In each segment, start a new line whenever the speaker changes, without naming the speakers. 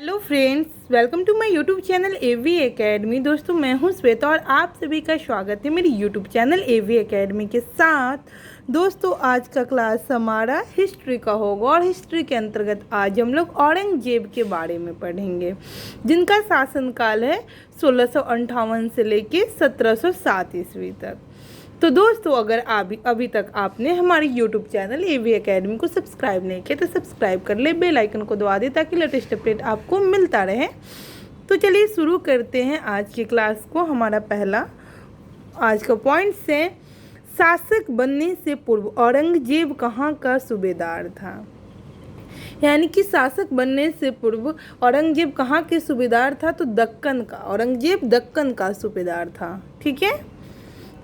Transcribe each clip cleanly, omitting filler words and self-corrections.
Hello friends, welcome to my YouTube channel AV academy. दोस्तों, मैं हूं श्वेता और आप सभी का स्वागत है मेरी यूट्यूब चैनल एवी एकेडमी के साथ। दोस्तों, आज का क्लास हमारा हिस्ट्री का होगा और हिस्ट्री के अंतर्गत आज हम लोग औरंगजेब के बारे में पढ़ेंगे, जिनका शासनकाल है 1658 से लेके 1707 ईस्वी तक। तो दोस्तों, अगर अभी तक आपने हमारे यूट्यूब चैनल एवी एकेडमी को सब्सक्राइब नहीं किया तो सब्सक्राइब कर ले, बेल आइकन को दबा दे ताकि लेटेस्ट अपडेट आपको मिलता रहे। तो चलिए शुरू करते हैं आज की क्लास को। हमारा पहला आज का पॉइंट से, शासक बनने से पूर्व औरंगजेब कहाँ का सूबेदार था। यानी कि शासक बनने से पूर्व औरंगजेब कहाँ के सूबेदार था, तो दक्कन का। औरंगजेब दक्कन का सूबेदार था, ठीक है,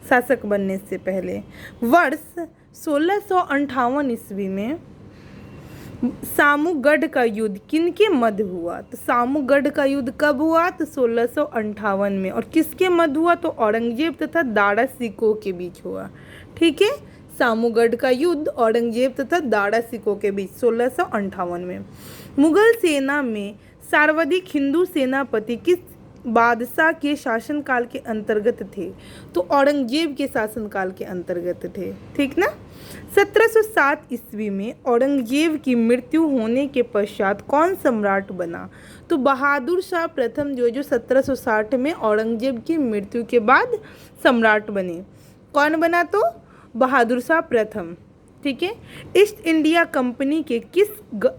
शासक बनने से पहले। वर्ष 1658 ईस्वी में सामूगढ़ का युद्ध किनके मध्य हुआ, तो सामूगढ़ का युद्ध कब हुआ, तो 1658 में। और किसके मध्य हुआ, तो औरंगजेब तथा दारा सिकोह के बीच हुआ, ठीक है। सामूगढ़ का युद्ध औरंगजेब तथा दारा सिकोह के बीच 1658 में। मुगल सेना में सर्वाधिक हिंदू सेनापति किस बादशाह के शासनकाल के अंतर्गत थे, तो औरंगजेब के शासनकाल के अंतर्गत थे, ठीक ना। 1707 ईस्वी में औरंगजेब की मृत्यु होने के पश्चात कौन सम्राट बना, तो बहादुर शाह प्रथम जो 1760 में औरंगजेब की मृत्यु के बाद सम्राट बने। कौन बना, तो बहादुर शाह प्रथम, ठीक है। ईस्ट इंडिया कंपनी के किस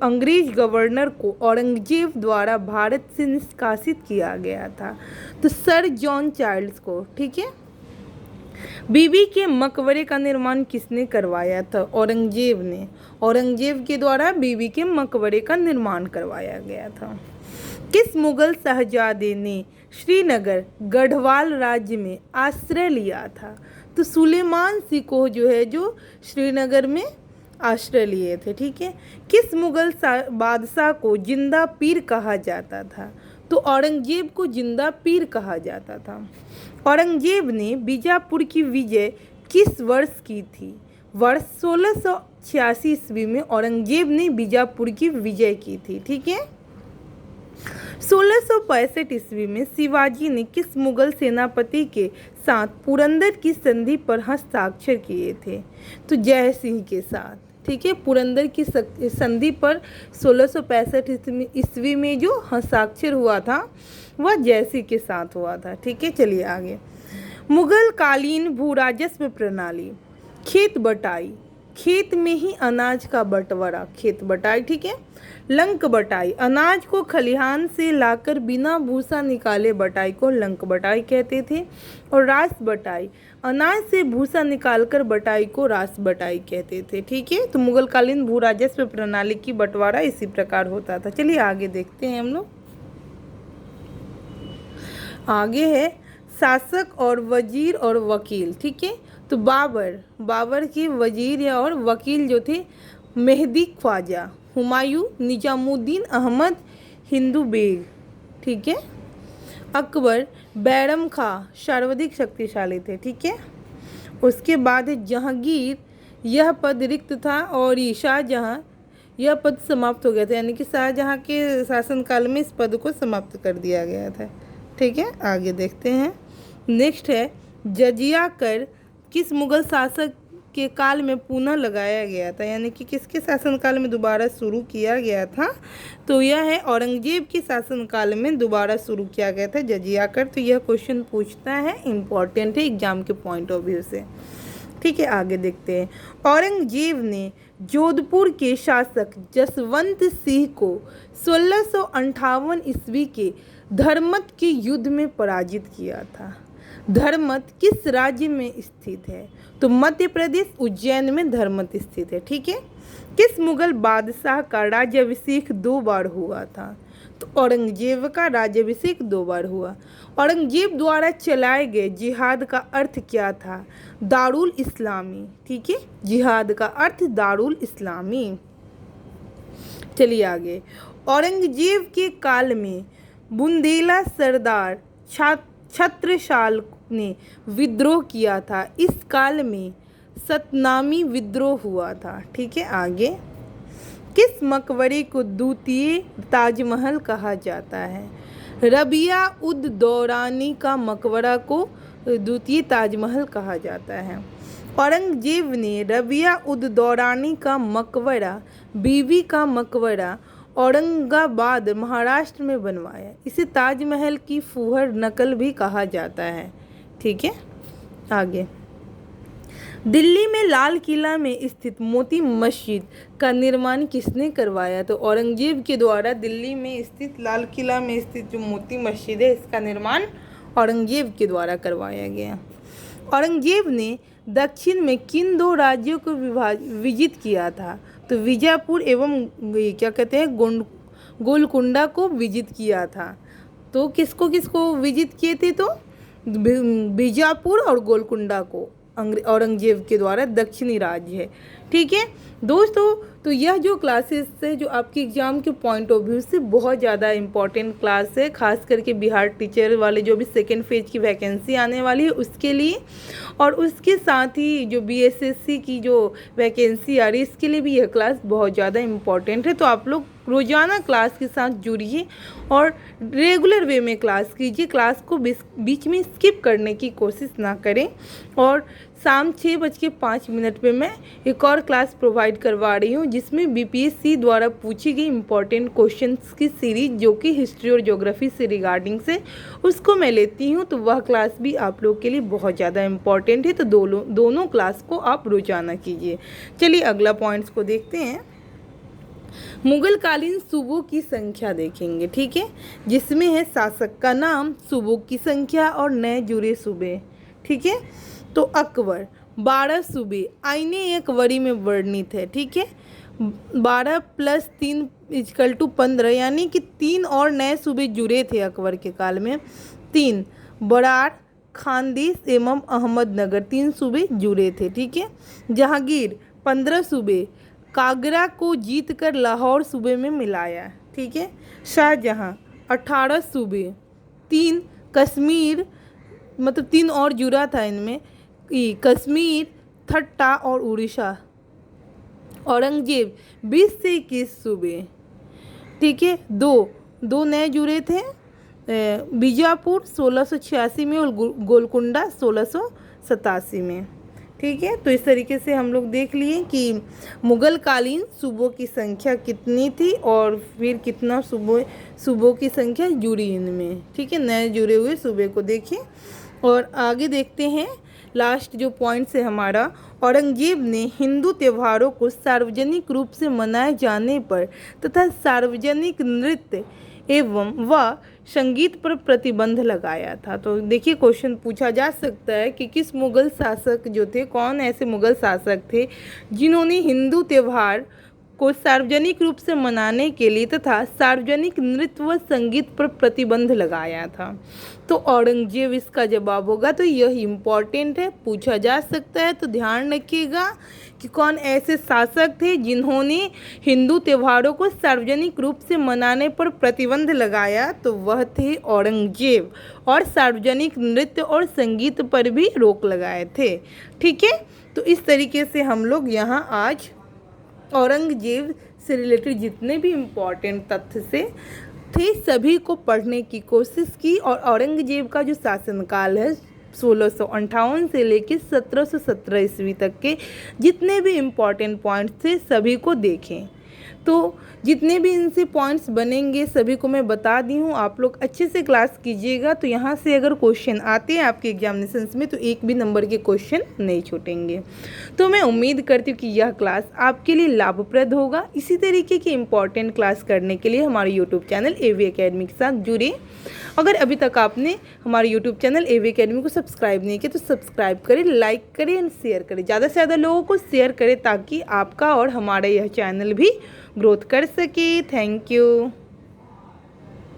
अंग्रेज गवर्नर को औरंगजेब द्वारा भारत से निष्कासित किया गया था, तो सर जॉन चार्ल्स को, ठीक है। बीबी के मकबरे का निर्माण किसने करवाया था, औरंगजेब ने। औरंगजेब के द्वारा बीबी के मकबरे का निर्माण करवाया गया था। किस मुगल शहजादे ने श्रीनगर गढ़वाल राज्य में आश्रय लिया था, तो सुलेमान सिकोह जो श्रीनगर में आश्रय लिए थे, ठीक है। किस मुगल बादशाह को जिंदा पीर कहा जाता था, तो औरंगजेब को जिंदा पीर कहा जाता था। औरंगजेब ने बीजापुर की विजय किस वर्ष की थी, वर्ष 1686 ईस्वी में औरंगजेब ने बीजापुर की विजय की थी, ठीक है। 1665 ईस्वी में शिवाजी ने किस मुगल सेनापति के साथ पुरंदर की संधि पर हस्ताक्षर किए थे, तो जय सिंह के साथ, ठीक है। पुरंदर की संधि पर 1665 ईस्वी में जो हस्ताक्षर हुआ था वह जय सिंह के साथ हुआ था, ठीक है। चलिए आगे। मुगल कालीन भू राजस्व प्रणाली। खेत बटाई, खेत में ही अनाज का बंटवारा, खेत बटाई, ठीक है। लंक बटाई, अनाज को खलिहान से लाकर बिना भूसा निकाले बटाई को लंक बटाई कहते थे। और रास बटाई, अनाज से भूसा निकालकर बटाई को रास बटाई कहते थे, ठीक है। तो मुगल कालीन भू राजस्व प्रणाली की बंटवारा इसी प्रकार होता था। चलिए आगे देखते हैं हम लोग। आगे है शासक और वजीर और वकील, ठीक है। तो बाबर के वजीर या और वकील जो थे मेहदी ख्वाजा, हुमायूं, निजामुद्दीन अहमद, हिंदू बेग, ठीक है। अकबर, बैरम खां सर्वाधिक शक्तिशाली थे, ठीक है। उसके बाद जहांगीर, यह पद रिक्त था, और शाहजहां, यह पद समाप्त हो गया था। यानी कि शाहजहां के शासनकाल में इस पद को समाप्त कर दिया गया था, ठीक है। आगे देखते हैं। नेक्स्ट है जजिया कर, किस मुगल शासक के काल में पुनः लगाया गया था, यानी कि किसके शासनकाल में दोबारा शुरू किया गया था, तो यह है औरंगजेब के शासनकाल में दोबारा शुरू किया गया था जजिया कर। तो यह क्वेश्चन पूछता है, इम्पॉर्टेंट है एग्जाम के पॉइंट ऑफ व्यू से, ठीक है। आगे देखते हैं। औरंगजेब ने जोधपुर के शासक जसवंत सिंह को 1658 ईस्वी के धर्मत के युद्ध में पराजित किया था। धर्मत किस राज्य में स्थित है, तो मध्य प्रदेश उज्जैन में धर्मत स्थित है, ठीक है। किस मुगल बादशाह का राज्याभिषेक 2 बार हुआ था, तो औरंगजेब का राज्याभिषेक 2 बार हुआ। औरंगजेब द्वारा चलाए गए जिहाद का अर्थ क्या था, दारुल इस्लामी, ठीक है। जिहाद का अर्थ दारुल इस्लामी। चलिए आगे। औरंगजेब के काल में बुंदेला सरदार छत्रसाल ने विद्रोह किया था। इस काल में सतनामी विद्रोह हुआ था, ठीक है। आगे किस मकबरे को द्वितीय ताजमहल कहा जाता है? रबिया उद दौरानी का मकबरा को द्वितीय ताजमहल कहा जाता है। औरंगजेब ने रबिया उद दौरानी का मकबरा, बीबी का मकबरा औरंगाबाद महाराष्ट्र में बनवाया। इसे ताजमहल की फूहड़ नकल भी कहा जाता है। ठीक है, आगे। दिल्ली में लाल किला में स्थित मोती मस्जिद का निर्माण किसने करवाया? तो औरंगजेब के द्वारा दिल्ली में स्थित लाल किला में स्थित जो मोती मस्जिद है, इसका निर्माण औरंगजेब के द्वारा करवाया गया। औरंगजेब ने दक्षिण में किन दो राज्यों को विजित किया था? तो बीजापुर एवं क्या कहते हैं गोलकुंडा को विजित किया था। तो किसको किसको विजित किए थे? तो बीजापुर और गोलकुंडा को औरंगजेब के द्वारा दक्षिणी राज्य है। ठीक है दोस्तों, तो यह जो क्लासेस है जो आपके एग्ज़ाम के पॉइंट ऑफ व्यू से बहुत ज़्यादा इम्पॉर्टेंट क्लास है, खास करके बिहार टीचर वाले जो भी सेकेंड फेज की वैकेंसी आने वाली है उसके लिए, और उसके साथ ही जो बीएसएससी की जो वैकेंसी आ रही है इसके लिए भी यह क्लास बहुत ज़्यादा इम्पॉर्टेंट है। तो आप लोग रोज़ाना क्लास के साथ जुड़िए और रेगुलर वे में क्लास कीजिए, क्लास को बीच में स्किप करने की कोशिश ना करें। और शाम 6:05 पे मैं एक और क्लास प्रोवाइड करवा रही हूँ जिसमें बीपीएससी द्वारा पूछी गई इम्पॉर्टेंट क्वेश्चंस की सीरीज जो कि हिस्ट्री और ज्योग्राफी से रिगार्डिंग से उसको मैं लेती हूँ। तो वह क्लास भी आप लोग के लिए बहुत ज़्यादा इम्पॉर्टेंट है। तो दोनों क्लास को आप रोजाना कीजिए। चलिए अगला पॉइंट्स को देखते हैं। मुगलकालीन सूबों की संख्या देखेंगे, ठीक है, जिसमें है शासक का नाम, सूबों की संख्या और नए जुड़े सूबे। ठीक है, तो अकबर 12 सूबे आईने एक वरी में वर्णित है। ठीक है, 12 + 3 = 15, यानी कि 3 और नए सूबे जुड़े थे अकबर के काल में। 3 बरार, खानदेश एवं अहमदनगर 3 सूबे जुड़े थे। ठीक है, जहांगीर 15 सूबे कागरा को जीतकर लाहौर सूबे में मिलाया। ठीक है, शाहजहां 18 सूबे, 3 कश्मीर, मतलब 3 और जुड़ा था इनमें, कश्मीर, ठट्टा और उड़ीसा। औरंगजेब 20 से 21 सूबे। ठीक है, दो नए जुड़े थे, बीजापुर 1686 में और गोलकुंडा 1687 में। ठीक है, तो इस तरीके से हम लोग देख लिए कि मुगलकालीन सूबों की संख्या कितनी थी और फिर कितना सूबों की संख्या जुड़ी इनमें। ठीक है, नए जुड़े हुए सूबे को देखिए और आगे देखते हैं। लास्ट जो पॉइंट है हमारा, औरंगजेब ने हिंदू त्योहारों को सार्वजनिक रूप से मनाए जाने पर तथा सार्वजनिक नृत्य एवं व संगीत पर प्रतिबंध लगाया था। तो देखिए क्वेश्चन पूछा जा सकता है कि किस मुगल शासक जो थे, कौन ऐसे मुगल शासक थे जिन्होंने हिंदू त्यौहार को सार्वजनिक रूप से मनाने के लिए तथा सार्वजनिक नृत्य व संगीत पर प्रतिबंध लगाया था? तो औरंगजेब इसका जवाब होगा। तो यह इम्पॉर्टेंट है, पूछा जा सकता है, तो ध्यान रखिएगा कि कौन ऐसे शासक थे जिन्होंने हिंदू त्योहारों को सार्वजनिक रूप से मनाने पर प्रतिबंध लगाया। तो वह थे औरंगजेब, और सार्वजनिक नृत्य और संगीत पर भी रोक लगाए थे। ठीक है, तो इस तरीके से हम लोग यहाँ आज औरंगजेब से रिलेटेड जितने भी इम्पॉर्टेंट तथ्य थे सभी को पढ़ने की कोशिश की, और औरंगजेब का जो शासनकाल है 1658 से लेकर 1717 ईस्वी तक के जितने भी इम्पॉर्टेंट पॉइंट्स थे सभी को देखें। तो जितने भी इनसे पॉइंट्स बनेंगे सभी को मैं बता दी हूँ, आप लोग अच्छे से क्लास कीजिएगा। तो यहाँ से अगर क्वेश्चन आते हैं आपके एग्जामिनेशंस में तो 1 भी नंबर के क्वेश्चन नहीं छूटेंगे। तो मैं उम्मीद करती हूँ कि यह क्लास आपके लिए लाभप्रद होगा। इसी तरीके की इम्पॉर्टेंट क्लास करने के लिए हमारे यूट्यूब चैनल AV Academy के साथ जुड़े। अगर अभी तक आपने हमारे यूट्यूब चैनल AV Academy को सब्सक्राइब नहीं किया तो सब्सक्राइब करें, लाइक करें एंड शेयर करें, ज़्यादा से ज़्यादा लोगों को शेयर करें ताकि आपका और हमारा यह चैनल भी ग्रोथ कर सके। Thank you.